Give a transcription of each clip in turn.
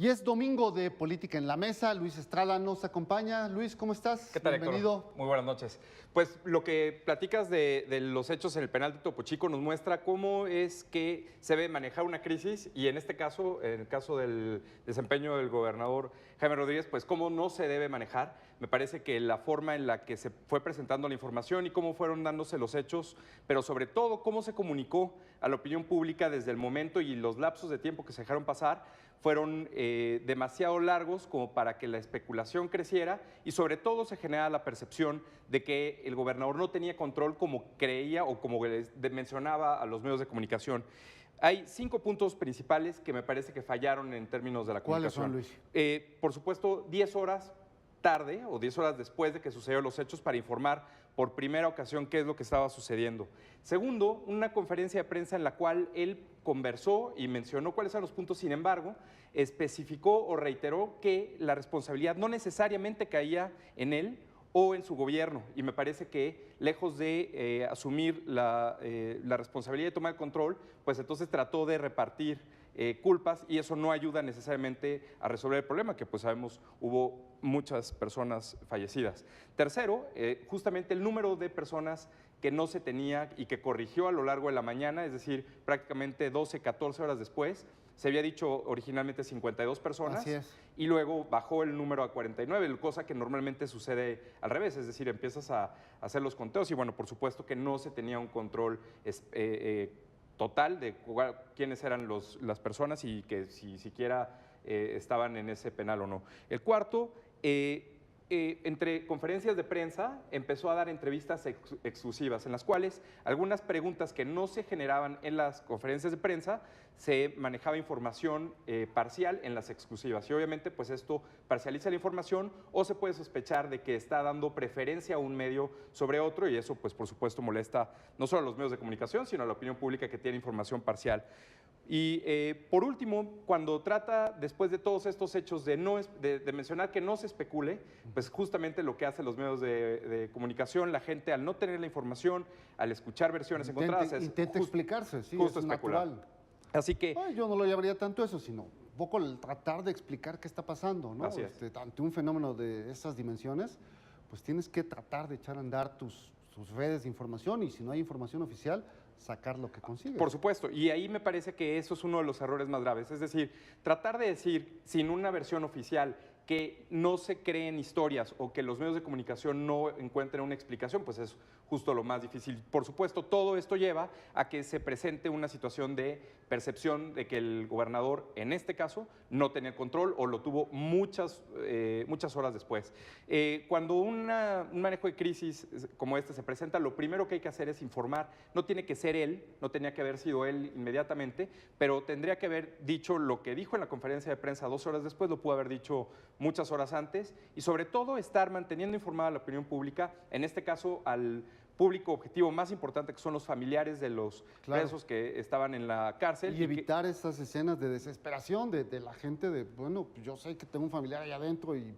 Y es domingo de Política en la Mesa. Luis Estrada nos acompaña. Luis, ¿cómo estás? ¿Qué tal, Bienvenido. Héctor? Muy buenas noches. Pues lo que platicas de los hechos en el penal de Topo Chico nos muestra cómo es que se debe manejar una crisis y en este caso, en el caso del desempeño del gobernador Jaime Rodríguez, pues cómo no se debe manejar. Me parece que la forma en la que se fue presentando la información y cómo fueron dándose los hechos, pero sobre todo cómo se comunicó a la opinión pública desde el momento y los lapsos de tiempo que se dejaron pasar, fueron demasiado largos como para que la especulación creciera y sobre todo se genera la percepción de que el gobernador no tenía control como creía o como mencionaba a los medios de comunicación. Hay 5 puntos principales que me parece que fallaron en términos de la comunicación. ¿Cuáles son, Luis? Por supuesto, 10 horas tarde o 10 horas después de que sucedieron los hechos para informar por primera ocasión qué es lo que estaba sucediendo. Segundo, una conferencia de prensa en la cual él conversó y mencionó cuáles eran los puntos, sin embargo, especificó o reiteró que la responsabilidad no necesariamente caía en él o en su gobierno. Y me parece que lejos de asumir la responsabilidad de tomar el control, pues entonces trató de repartir culpas y eso no ayuda necesariamente a resolver el problema, que pues sabemos hubo muchas personas fallecidas. Tercero, justamente el número de personas que no se tenía y que corrigió a lo largo de la mañana, es decir, prácticamente 12, 14 horas después. Se había dicho originalmente 52 personas. Así es. Y luego bajó el número a 49, cosa que normalmente sucede al revés, es decir, empiezas a hacer los conteos y bueno, por supuesto que no se tenía un control total de quiénes eran las personas y que si siquiera estaban en ese penal o no. El cuarto, entre conferencias de prensa empezó a dar entrevistas exclusivas en las cuales algunas preguntas que no se generaban en las conferencias de prensa se manejaba información parcial en las exclusivas y obviamente pues esto parcializa la información o se puede sospechar de que está dando preferencia a un medio sobre otro y eso pues por supuesto molesta no solo a los medios de comunicación sino a la opinión pública que tiene información parcial. Y por último, cuando trata, después de todos estos hechos, de mencionar que no se especule, pues justamente lo que hacen los medios de comunicación, la gente al no tener la información, al escuchar versiones encontradas, Intenta explicarse, sí, justo es especular. natural. Así que… Ay, yo no lo llamaría tanto eso, sino un poco el tratar de explicar qué está pasando, ¿no? Así es. Ante un fenómeno de esas dimensiones, pues tienes que tratar de echar a andar tus redes de información y si no hay información oficial, sacar lo que consigues. Por supuesto, y ahí me parece que eso es uno de los errores más graves, es decir, tratar de decir sin una versión oficial que no se creen historias o que los medios de comunicación no encuentren una explicación, pues es justo lo más difícil. Por supuesto, todo esto lleva a que se presente una situación de percepción de que el gobernador, en este caso, no tenía control o lo tuvo muchas horas después. Cuando un manejo de crisis como este se presenta, lo primero que hay que hacer es informar. No tiene que ser él, no tenía que haber sido él inmediatamente, pero tendría que haber dicho lo que dijo en la conferencia de prensa 2 horas después, lo pudo haber dicho muchas horas antes y sobre todo estar manteniendo informada a la opinión pública, en este caso al público objetivo más importante que son los familiares de los presos que estaban en la cárcel. Y evitar esas escenas de desesperación de la gente de, bueno, yo sé que tengo un familiar allá adentro y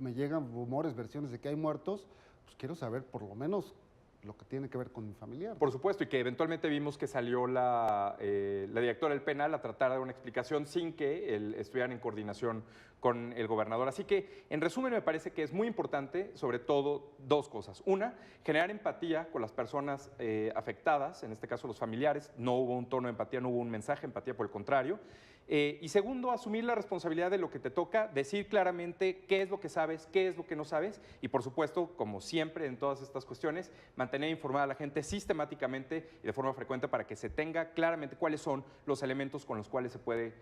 me llegan rumores, versiones de que hay muertos, pues quiero saber por lo menos lo que tiene que ver con mi familiar. Por supuesto, y que eventualmente vimos que salió la directora del penal a tratar de dar una explicación sin que estuvieran en coordinación con el gobernador. Así que, en resumen, me parece que es muy importante, sobre todo, 2 cosas. Una, generar empatía con las personas afectadas, en este caso los familiares. No hubo un tono de empatía, no hubo un mensaje de empatía, por el contrario. Y segundo, asumir la responsabilidad de lo que te toca, decir claramente qué es lo que sabes, qué es lo que no sabes y, por supuesto, como siempre en todas estas cuestiones, mantener informada a la gente sistemáticamente y de forma frecuente para que se tenga claramente cuáles son los elementos con los cuales se puede